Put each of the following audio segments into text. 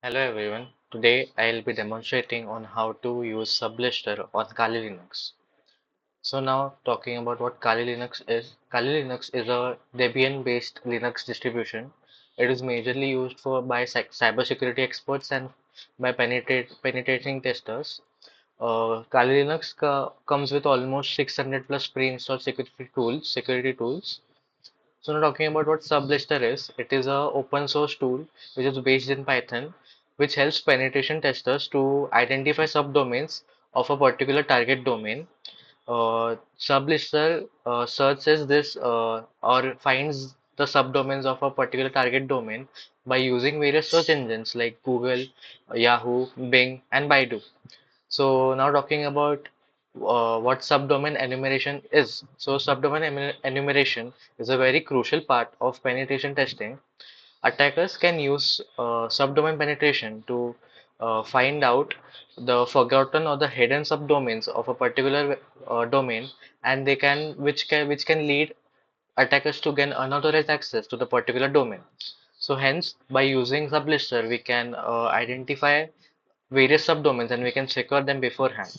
Hello everyone. Today I'll be demonstrating on how to use Sublist3r on Kali Linux. So now talking about what Kali Linux is. Kali Linux is a Debian-based Linux distribution. It is majorly used for by cybersecurity experts and by penetrating testers. Kali Linux comes with almost 600 plus pre-installed security tools. So now talking about what Sublist3r is, it is a open source tool which is based in Python, which helps penetration testers to identify subdomains of a particular target domain. Sublist3r searches this or finds the subdomains of a particular target domain by using various search engines like Google, Yahoo, Bing, and Baidu. So now talking about what subdomain enumeration is. So enumeration is a very crucial part of penetration testing. Attackers can use subdomain penetration to find out the forgotten or the hidden subdomains of a particular domain, and which can lead attackers to gain unauthorized access to the particular domain. So hence, by using Sublist3r, we can identify various subdomains and we can secure them beforehand.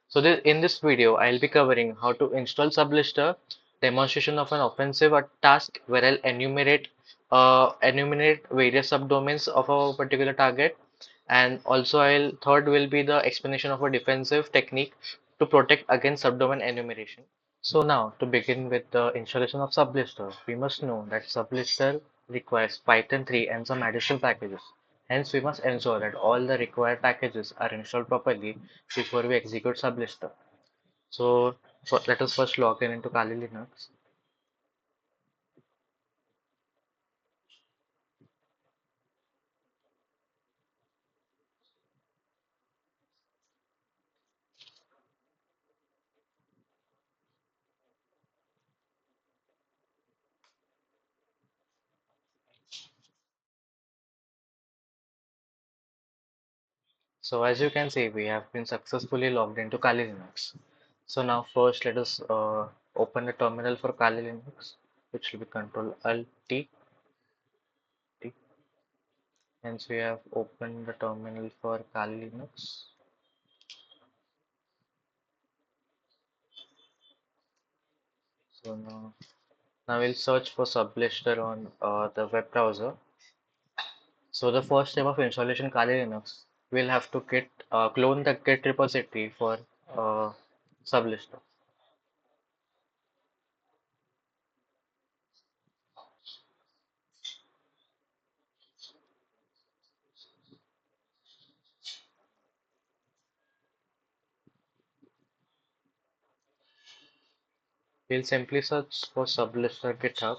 So in this video, I'll be covering how to install Sublist3r, demonstration of an offensive task where I'll enumerate various subdomains of a particular target, and also third will be the explanation of a defensive technique to protect against subdomain enumeration. So now to begin with the installation of Sublist3r, we must know that Sublist3r requires Python 3 and some additional packages. Hence, we must ensure that all the required packages are installed properly before we execute Sublist3r. So let us first log in into Kali Linux. So as you can see, we have been successfully logged into Kali Linux. So now first let us open the terminal for Kali Linux, which will be Control Alt T. T. Hence we have opened the terminal for Kali Linux. So now we'll search for Sublist3r on the web browser. So the first step of installation Kali Linux, we'll have to clone the Git repository for uh, Sublist3r. We'll simply search for Sublist3r GitHub,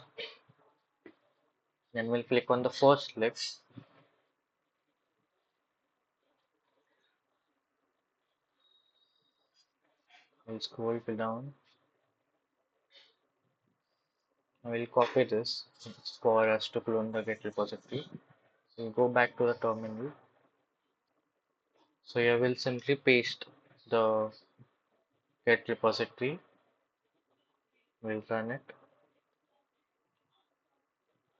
then we'll click on the first link. We'll scroll down. We'll copy this for us to clone the Git repository. We'll go back to the terminal. So here we'll simply paste the Git repository. We'll run it.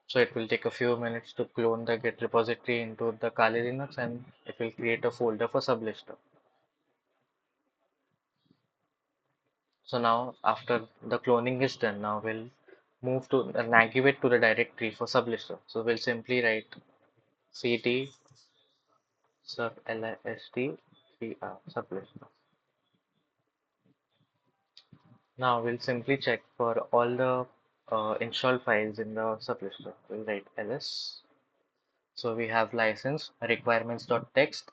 So it will take a few minutes to clone the Git repository into the Kali Linux, and it will create a folder for Sublist3r. So now after the cloning is done, now we'll move to navigate to the directory for Sublist3r. So we'll simply write cd sublist3r Sublist3r. Now we'll simply check for all the install files in the Sublist3r. We'll write ls. So we have license requirements.txt,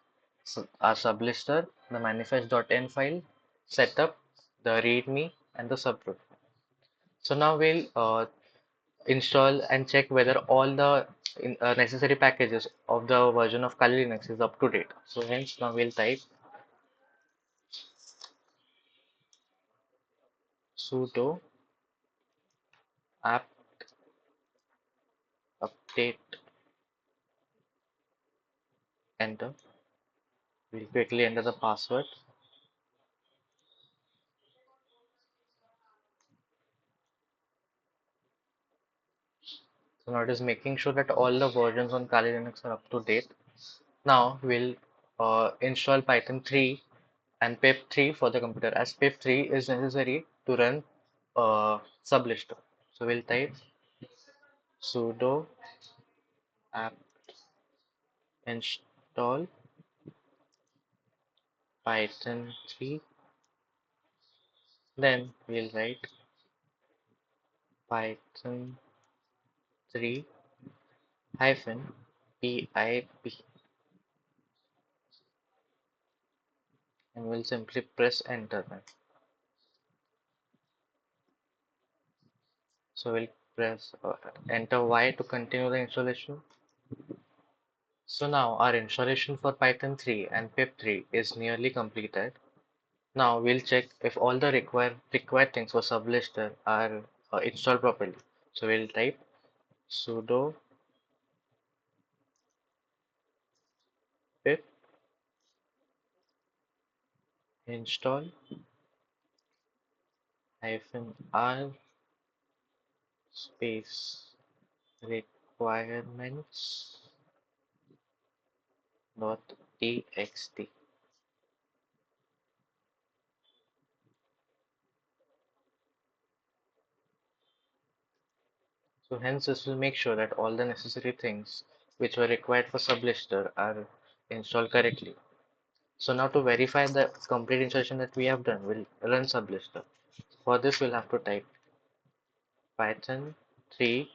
our Sublist3r, the manifest.n file, setup, the readme, and the subroot. So now we'll install and check whether all the necessary packages of the version of Kali Linux is up to date. So hence now we'll type sudo apt update, enter. We'll quickly enter the password. So now it is making sure that all the versions on Kali Linux are up to date. Now we'll install Python 3 and pip 3 for the computer, as pip 3 is necessary to run Sublist3r. So we'll type sudo apt install Python 3, then we'll write Python 3 hyphen pip, and we'll simply press enter then. So we'll press enter Y to continue the installation. So now our installation for Python 3 and pip 3 is nearly completed. Now we'll check if all the required things for Sublist3r are installed properly. So we'll type sudo pip install -r space requirements dot txt. So hence this will make sure that all the necessary things which were required for Sublist3r are installed correctly. So now to verify the complete installation that we have done, we'll run Sublist3r. For this we'll have to type Python 3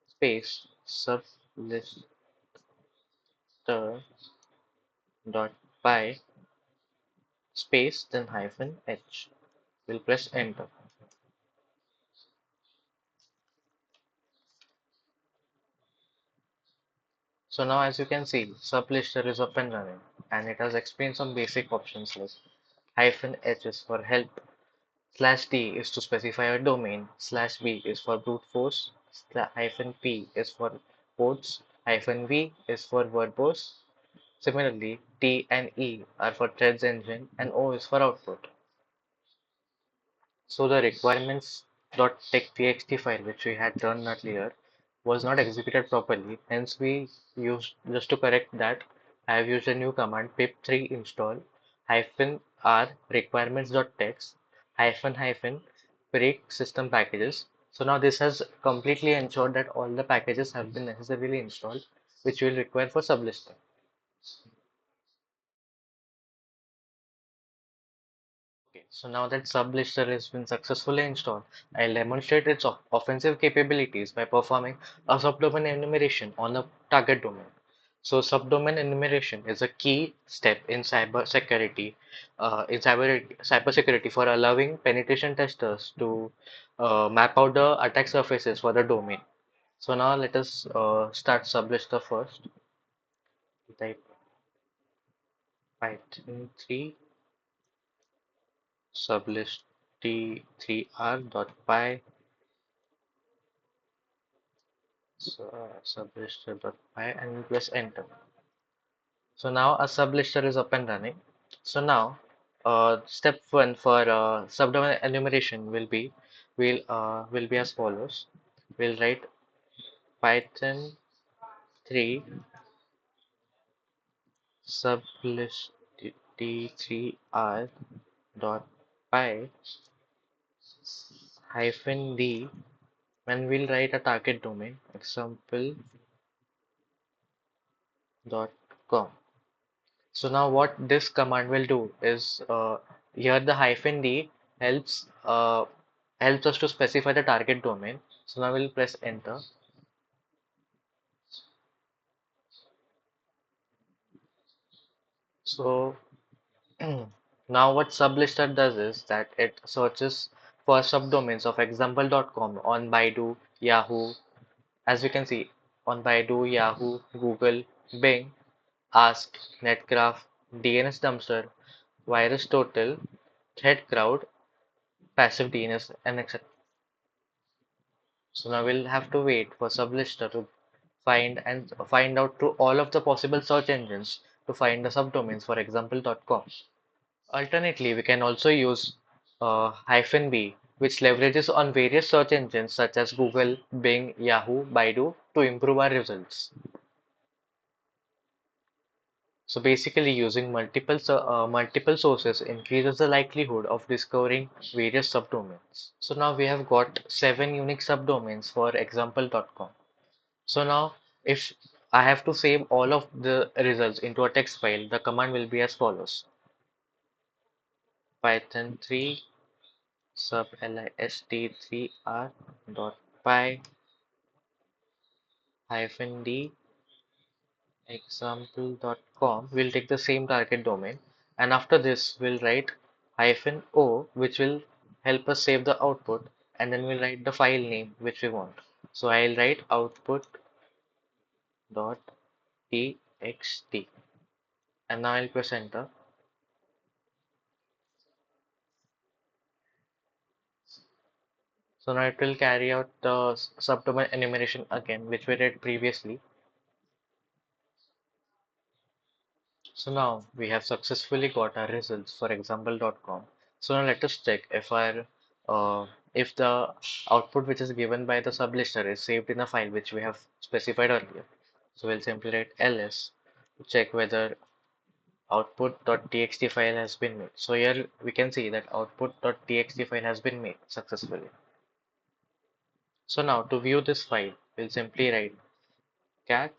space sublist3r dot py space then hyphen h. We'll press enter. So now as you can see, Sublist3r is up and running, and it has explained some basic options like hyphen h is for help, slash d is to specify a domain, slash b is for brute force, hyphen p is for ports, hyphen v is for verbose. Similarly, t and e are for threads engine, and o is for output. So the requirements.txt file which we had done earlier was not executed properly. Hence we used, just to correct that, I have used a new command pip3 install -r requirements.txt hyphen break system packages. So now this has completely ensured that all the packages have been necessarily installed which will require for Sublist3r. Okay, so now that Sublist3r has been successfully installed, I'll demonstrate its offensive capabilities by performing a subdomain enumeration on a target domain. So subdomain enumeration is a key step in cybersecurity for allowing penetration testers to map out the attack surfaces for the domain. So now let us start Sublist3r first. Type Python 3 sublist3r.py sublist3r.py and press enter. So now a sublist3r is up and running. So now step one for subdomain enumeration will be as follows. We'll write Python 3 sublist3r dot py hyphen d, and we'll write a target domain example dot com. So now what this command will do is here the hyphen d helps us to specify the target domain. So now we'll press enter. So now what Sublist3r does is that it searches for subdomains of example.com on Baidu, Yahoo, as we can see on Baidu, Yahoo, Google, Bing, Ask, Netgraph, DNS Dumpster, Virus Total, ThreadCrowd, Passive DNS, and etc. So now we'll have to wait for Sublist3r to find out through all of the possible search engines to find the subdomains for example.com. Alternately, we can also use -b, which leverages on various search engines such as Google, Bing, Yahoo, Baidu to improve our results. So basically using multiple sources increases the likelihood of discovering various subdomains. So now we have got 7 unique subdomains for example.com. So now if I have to save all of the results into a text file, the command will be as follows. Python 3 sublist3r dot py hyphen d example.com. We'll take the same target domain, and after this we'll write hyphen o, which will help us save the output, and then we'll write the file name which we want. So I'll write output.txt, and now I'll press enter. So now it will carry out the subdomain enumeration again, which we did previously. So now we have successfully got our results for example.com. So now let us check if the output which is given by the sublister is saved in a file which we have specified earlier. So we'll simply write ls to check whether output.txt file has been made. So here we can see that output.txt file has been made successfully. So now to view this file, we'll simply write cat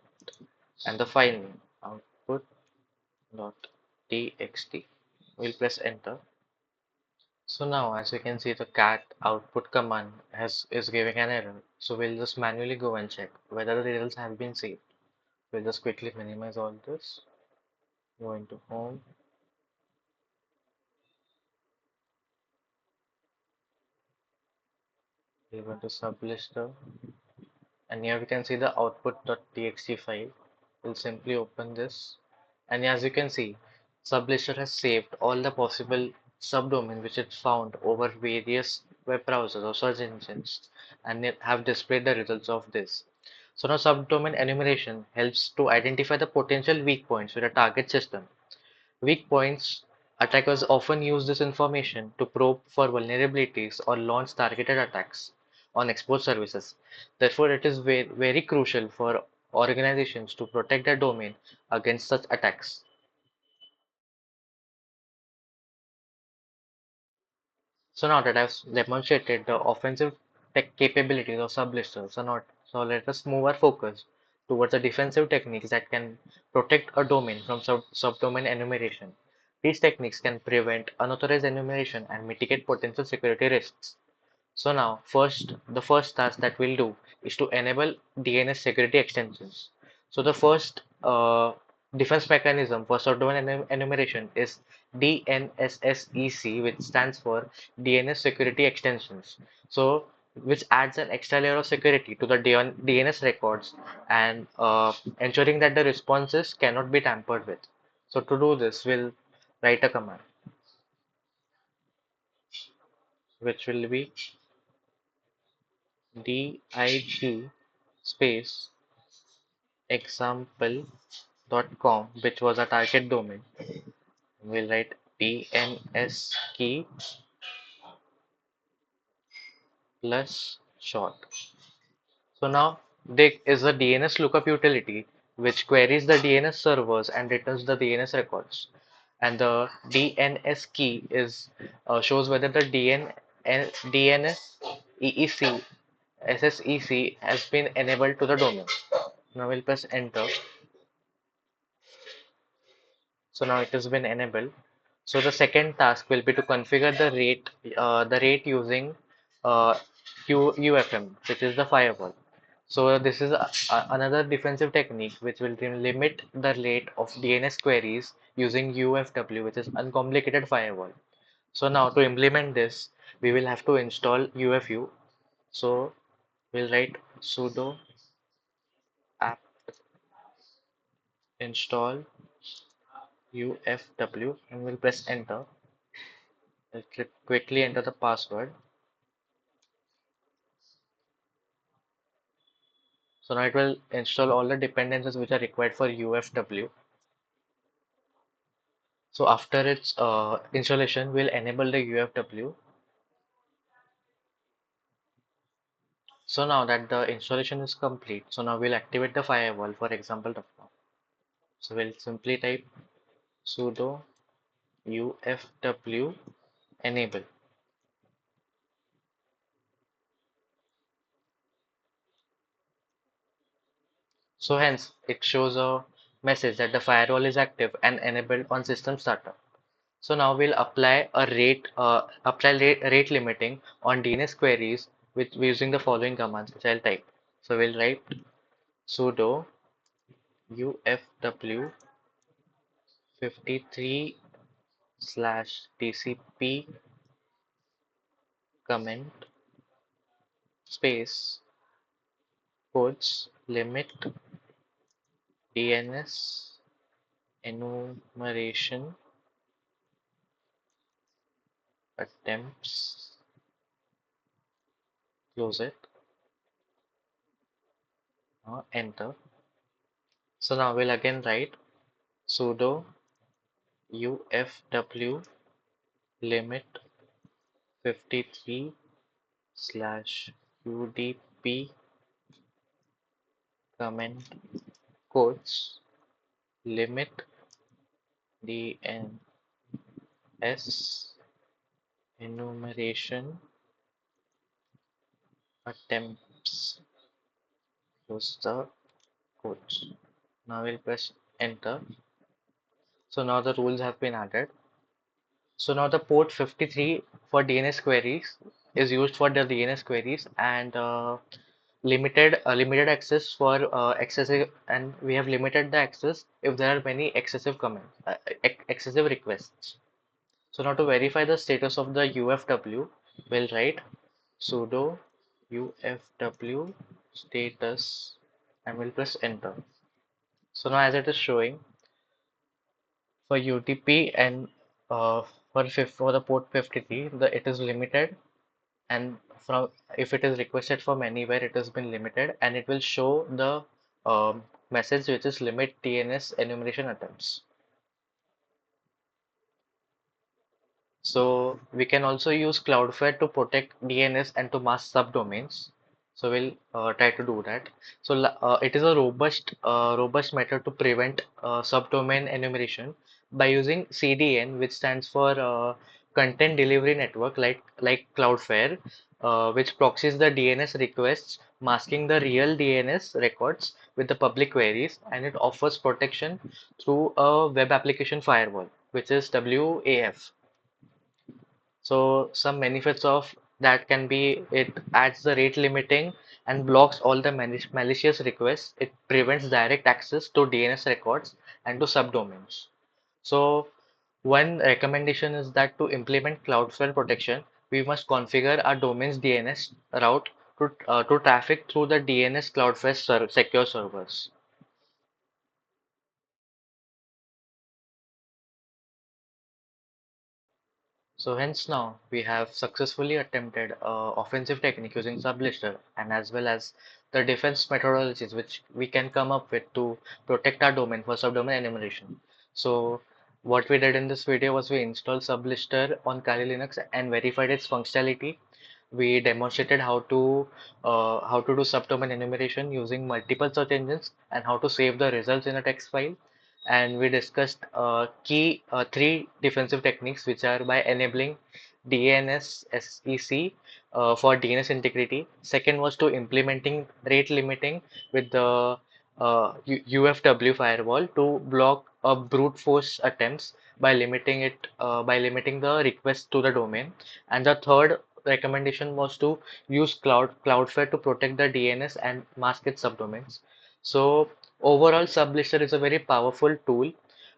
and the file name output.txt. We'll press enter. So now as you can see, the cat output command is giving an error. So we'll just manually go and check whether the results have been saved. We'll just quickly minimize all this, go into home, we'll go to sublister, and here we can see the output.txt file. We'll simply open this, and as you can see, Sublister has saved all the possible subdomains which it found over various web browsers or search engines, and it have displayed the results of this. So now subdomain enumeration helps to identify the potential weak points with a target system. Weak points attackers often use this information to probe for vulnerabilities or launch targeted attacks on export services. Therefore, it is very crucial for organizations to protect their domain against such attacks. So now that I've demonstrated the offensive tech capabilities of sublisters, so let us move our focus towards the defensive techniques that can protect a domain from subdomain enumeration. These techniques can prevent unauthorized enumeration and mitigate potential security risks. So now, the first task that we'll do is to enable DNS security extensions. So the first defense mechanism for subdomain enumeration is DNSSEC, which stands for DNS security extensions. So which adds an extra layer of security to the DNS records and ensuring that the responses cannot be tampered with. So to do this, we'll write a command which will be dig space example.com, which was a target domain. We'll write DNS key plus short. So now there is a DNS lookup utility which queries the DNS servers and returns the DNS records. And the DNS key is shows whether the DNS EEC SSEC has been enabled to the domain. Now we'll press enter. So now it has been enabled. So the second task will be to configure the rate using uh, UFM, which is the firewall. So this is another defensive technique which will limit the rate of DNS queries using UFW, which is uncomplicated firewall. So now to implement this, we will have to install UFU. So we'll write sudo apt install UFW and we'll press enter. I'll quickly enter the password. So now it will install all the dependencies which are required for UFW. So after its installation, we'll enable the UFW. So now that the installation is complete, so now we'll activate the firewall for example.com. So we'll simply type sudo ufw enable. So hence it shows a message that the firewall is active and enabled on system startup. So now we'll apply rate limiting on DNS queries with using the following commands, which I'll type. So we'll write sudo ufw 53 slash tcp comment space codes limit DNS enumeration attempts, close it, enter. So now we'll again write sudo ufw limit 53 slash udp comment codes limit DNS enumeration attempts, close the quotes. Now we'll press enter. So now the rules have been added. So now the port 53 for DNS queries is used for the DNS queries, and limited access for excessive, and we have limited the access if there are many excessive comments, excessive requests. So now to verify the status of the UFW, we'll write sudo UFW status and we'll press enter. So now as it is showing for UTP and for the port 53, it is limited, and from if it is requested from anywhere, it has been limited, and it will show the message which is limit DNS enumeration attempts. So we can also use Cloudflare to protect DNS and to mask subdomains. So we'll try to do that. So it is a robust method to prevent subdomain enumeration by using CDN, which stands for Content Delivery Network, like Cloudflare, which proxies the DNS requests, masking the real DNS records with the public queries, and it offers protection through a web application firewall, which is WAF. So some benefits of that can be it adds the rate limiting and blocks all the malicious requests. It prevents direct access to DNS records and to subdomains. So one recommendation is that to implement Cloudflare protection, we must configure our domain's DNS route to traffic through the DNS Cloudflare secure servers. So hence now we have successfully attempted offensive technique using Sublist3r, and as well as the defense methodologies which we can come up with to protect our domain for subdomain enumeration. So what we did in this video was we installed Sublist3r on Kali Linux and verified its functionality. We demonstrated how to do subdomain enumeration using multiple search engines and how to save the results in a text file, and we discussed key three defensive techniques, which are by enabling DNS SEC for DNS integrity. Second was to implementing rate limiting with the UFW firewall to block brute force attempts by limiting the request to the domain. And the third recommendation was to use Cloudflare to protect the DNS and mask its subdomains. So overall, Sublist3r is a very powerful tool,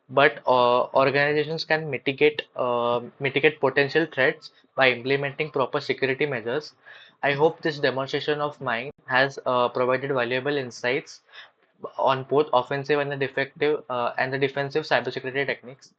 but organizations can mitigate potential threats by implementing proper security measures. I hope this demonstration of mine has provided valuable insights on both offensive and the defensive cybersecurity techniques.